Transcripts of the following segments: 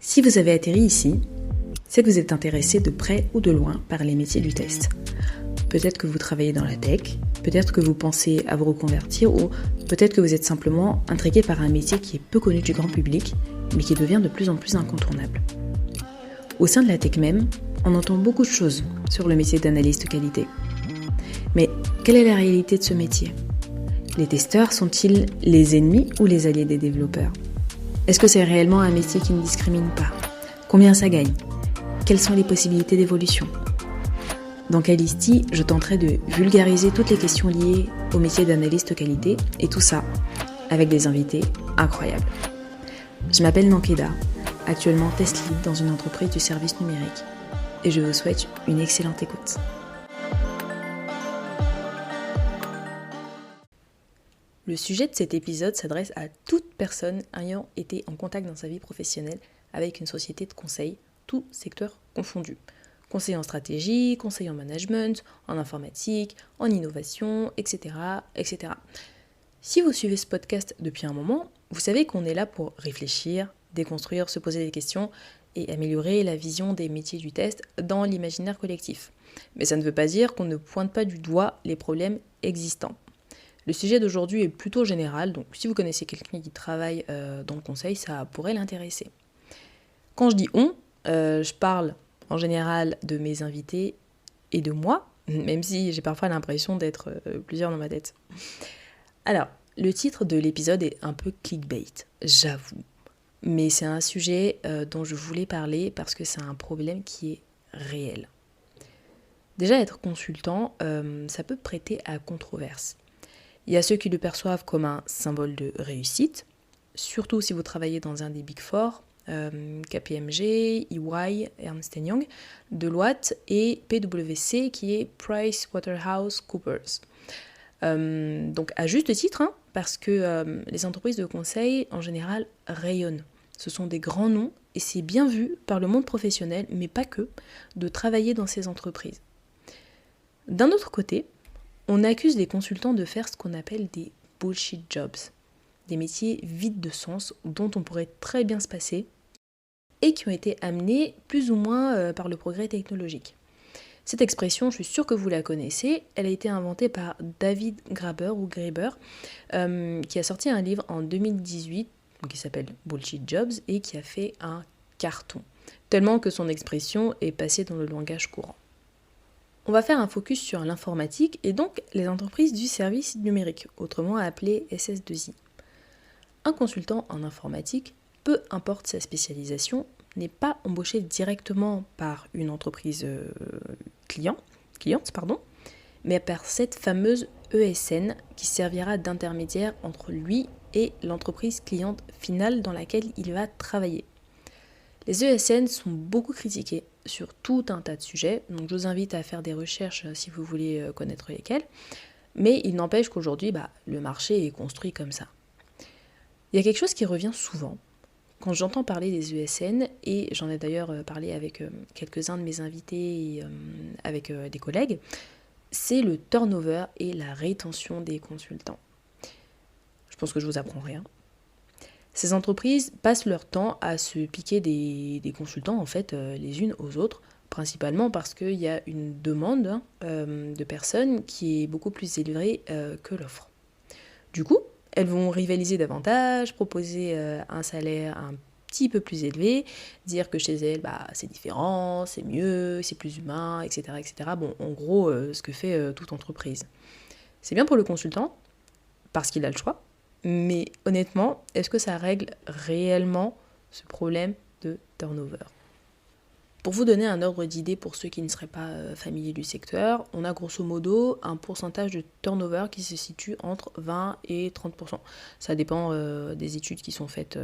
Si vous avez atterri ici, c'est que vous êtes intéressé de près ou de loin par les métiers du test. Peut-être que vous travaillez dans la tech, peut-être que vous pensez à vous reconvertir ou peut-être que vous êtes simplement intrigué par un métier qui est peu connu du grand public mais qui devient de plus en plus incontournable. Au sein de la tech même, on entend beaucoup de choses sur le métier d'analyste qualité. Mais quelle est la réalité de ce métier ? Les testeurs sont-ils les ennemis ou les alliés des développeurs ? Est-ce que c'est réellement un métier qui ne discrimine pas ? Combien ça gagne ? Quelles sont les possibilités d'évolution ? Dans Calisti, je tenterai de vulgariser toutes les questions liées au métier d'analyste qualité et tout ça avec des invités incroyables. Je m'appelle Nankeda, actuellement test lead dans une entreprise du service numérique et je vous souhaite une excellente écoute. Le sujet de cet épisode s'adresse à toute personne ayant été en contact dans sa vie professionnelle avec une société de conseil, tout secteur confondu. Conseil en stratégie, conseil en management, en informatique, en innovation, etc., etc. Si vous suivez ce podcast depuis un moment, vous savez qu'on est là pour réfléchir, déconstruire, se poser des questions et améliorer la vision des métiers du test dans l'imaginaire collectif. Mais ça ne veut pas dire qu'on ne pointe pas du doigt les problèmes existants. Le sujet d'aujourd'hui est plutôt général, donc si vous connaissez quelqu'un qui travaille dans le conseil, ça pourrait l'intéresser. Quand je dis « on », je parle en général de mes invités et de moi, même si j'ai parfois l'impression d'être plusieurs dans ma tête. Alors, le titre de l'épisode est un peu clickbait, j'avoue. Mais c'est un sujet dont je voulais parler parce que c'est un problème qui est réel. Déjà, être consultant, ça peut prêter à controverse. Il y a ceux qui le perçoivent comme un symbole de réussite, surtout si vous travaillez dans un des Big Four, KPMG, EY, Ernst & Young, Deloitte et PwC qui est PricewaterhouseCoopers. Donc à juste titre, parce que les entreprises de conseil en général rayonnent. Ce sont des grands noms et c'est bien vu par le monde professionnel, mais pas que, de travailler dans ces entreprises. D'un autre côté, on accuse les consultants de faire ce qu'on appelle des bullshit jobs, des métiers vides de sens dont on pourrait très bien se passer et qui ont été amenés plus ou moins par le progrès technologique. Cette expression, je suis sûre que vous la connaissez, elle a été inventée par David Graeber qui a sorti un livre en 2018 qui s'appelle Bullshit Jobs et qui a fait un carton, tellement que son expression est passée dans le langage courant. On va faire un focus sur l'informatique et donc les entreprises du service numérique, autrement appelées SS2I. Un consultant en informatique, peu importe sa spécialisation, n'est pas embauché directement par une entreprise cliente, mais par cette fameuse ESN qui servira d'intermédiaire entre lui et l'entreprise cliente finale dans laquelle il va travailler. Les ESN sont beaucoup critiqués sur tout un tas de sujets, donc je vous invite à faire des recherches si vous voulez connaître lesquels, mais il n'empêche qu'aujourd'hui, le marché est construit comme ça. Il y a quelque chose qui revient souvent quand j'entends parler des ESN, et j'en ai d'ailleurs parlé avec quelques-uns de mes invités et avec des collègues, c'est le turnover et la rétention des consultants. Je pense que je vous apprends rien. Ces entreprises passent leur temps à se piquer des consultants en fait les unes aux autres, principalement parce qu'il y a une demande de personnes qui est beaucoup plus élevée que l'offre. Du coup, elles vont rivaliser davantage, proposer un salaire un petit peu plus élevé, dire que chez elles c'est différent, c'est mieux, c'est plus humain, etc. etc. Bon, en gros, ce que fait toute entreprise. C'est bien pour le consultant, parce qu'il a le choix. Mais honnêtement, est-ce que ça règle réellement ce problème de turnover ? Pour vous donner un ordre d'idée pour ceux qui ne seraient pas familiers du secteur, on a grosso modo un pourcentage de turnover qui se situe entre 20 et 30%. Ça dépend des études qui sont faites,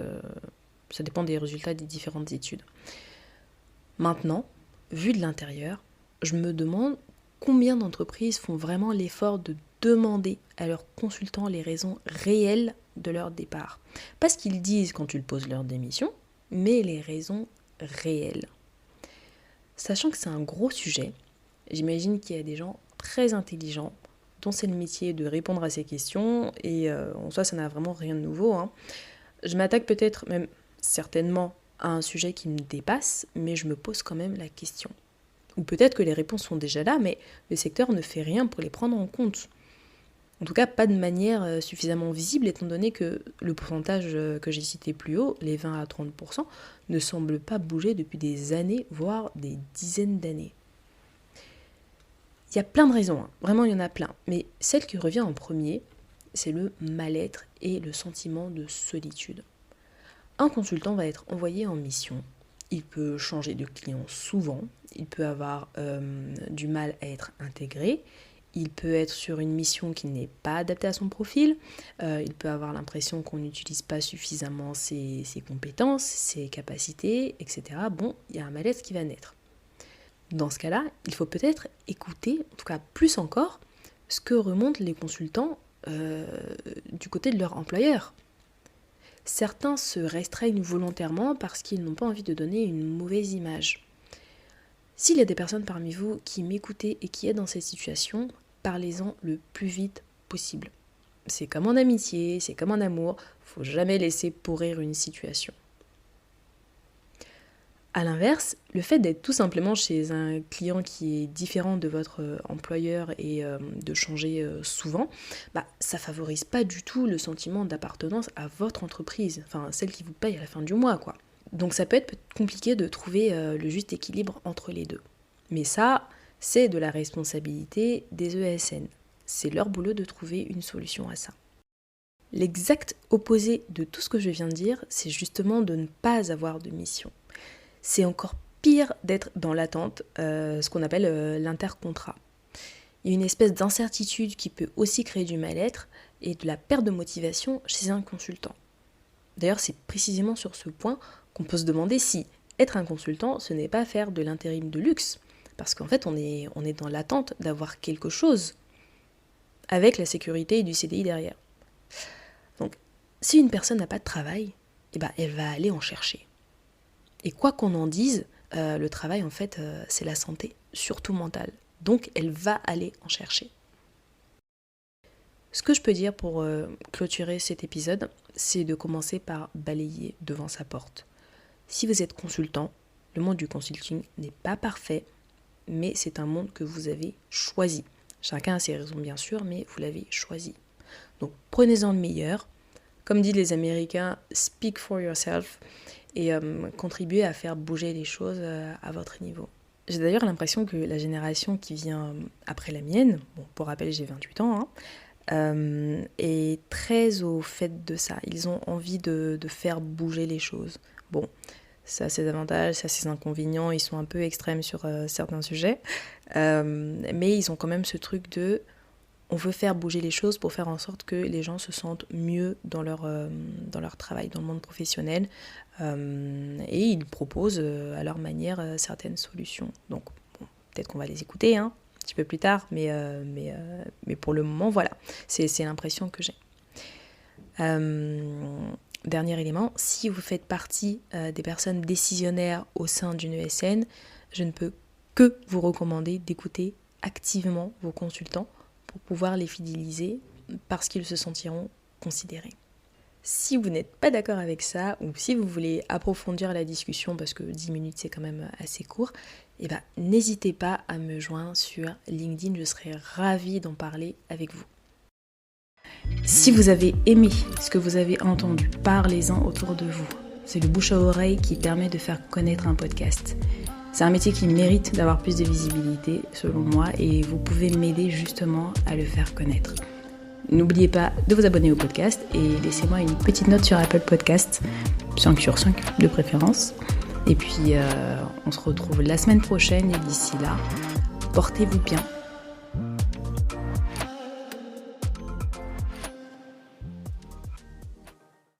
ça dépend des résultats des différentes études. Maintenant, vu de l'intérieur, je me demande combien d'entreprises font vraiment l'effort de demander à leurs consultants les raisons réelles de leur départ. Pas ce qu'ils disent quand ils posent leur démission, mais les raisons réelles. Sachant que c'est un gros sujet, j'imagine qu'il y a des gens très intelligents dont c'est le métier de répondre à ces questions et en soi ça n'a vraiment rien de nouveau. Je m'attaque peut-être même certainement à un sujet qui me dépasse, mais je me pose quand même la question. Ou peut-être que les réponses sont déjà là, mais le secteur ne fait rien pour les prendre en compte. En tout cas, pas de manière suffisamment visible, étant donné que le pourcentage que j'ai cité plus haut, les 20 à 30%, ne semble pas bouger depuis des années, voire des dizaines d'années. Il y a plein de raisons, vraiment il y en a plein, mais celle qui revient en premier, c'est le mal-être et le sentiment de solitude. Un consultant va être envoyé en mission, il peut changer de client souvent, il peut avoir du mal à être intégré, il peut être sur une mission qui n'est pas adaptée à son profil, il peut avoir l'impression qu'on n'utilise pas suffisamment ses compétences, ses capacités, etc. Bon, il y a un mal-être qui va naître. Dans ce cas-là, il faut peut-être écouter, en tout cas plus encore, ce que remontent les consultants du côté de leur employeur. Certains se restreignent volontairement parce qu'ils n'ont pas envie de donner une mauvaise image. S'il y a des personnes parmi vous qui m'écoutez et qui êtes dans cette situation, parlez-en le plus vite possible. C'est comme en amitié, c'est comme en amour, faut jamais laisser pourrir une situation. A l'inverse, le fait d'être tout simplement chez un client qui est différent de votre employeur et de changer souvent, ça favorise pas du tout le sentiment d'appartenance à votre entreprise, enfin celle qui vous paye à la fin du mois, quoi. Donc ça peut être compliqué de trouver le juste équilibre entre les deux. Mais ça, c'est de la responsabilité des ESN. C'est leur boulot de trouver une solution à ça. L'exact opposé de tout ce que je viens de dire, c'est justement de ne pas avoir de mission. C'est encore pire d'être dans l'attente, ce qu'on appelle l'intercontrat. Il y a une espèce d'incertitude qui peut aussi créer du mal-être et de la perte de motivation chez un consultant. D'ailleurs, c'est précisément sur ce point qu'on peut se demander si être un consultant, ce n'est pas faire de l'intérim de luxe. Parce qu'en fait, on est dans l'attente d'avoir quelque chose avec la sécurité du CDI derrière. Donc, si une personne n'a pas de travail, elle va aller en chercher. Et quoi qu'on en dise, le travail, en fait, c'est la santé, surtout mentale. Donc, elle va aller en chercher. Ce que je peux dire pour clôturer cet épisode, c'est de commencer par balayer devant sa porte. Si vous êtes consultant, le monde du consulting n'est pas parfait, mais c'est un monde que vous avez choisi. Chacun a ses raisons, bien sûr, mais vous l'avez choisi. Donc, prenez-en le meilleur. Comme disent les Américains, speak for yourself et contribuez à faire bouger les choses à votre niveau. J'ai d'ailleurs l'impression que la génération qui vient après la mienne, pour rappel, j'ai 28 ans, est très au fait de ça. Ils ont envie de faire bouger les choses. Bon, ça a ses avantages, ça a ses inconvénients, ils sont un peu extrêmes sur certains sujets, mais ils ont quand même ce truc de on veut faire bouger les choses pour faire en sorte que les gens se sentent mieux dans leur travail, dans le monde professionnel, et ils proposent à leur manière certaines solutions. Donc peut-être qu'on va les écouter un petit peu plus tard, mais pour le moment, voilà, c'est l'impression que j'ai. Dernier élément, si vous faites partie des personnes décisionnaires au sein d'une ESN, je ne peux que vous recommander d'écouter activement vos consultants pour pouvoir les fidéliser parce qu'ils se sentiront considérés. Si vous n'êtes pas d'accord avec ça ou si vous voulez approfondir la discussion parce que 10 minutes c'est quand même assez court, n'hésitez pas à me joindre sur LinkedIn, je serai ravie d'en parler avec vous. Si vous avez aimé ce que vous avez entendu, parlez-en autour de vous. C'est le bouche à oreille qui permet de faire connaître un podcast. C'est un métier qui mérite d'avoir plus de visibilité, selon moi, et vous pouvez m'aider justement à le faire connaître. N'oubliez pas de vous abonner au podcast et laissez-moi une petite note sur Apple Podcast, 5 sur 5 de préférence. Et puis, on se retrouve la semaine prochaine et d'ici là, portez-vous bien.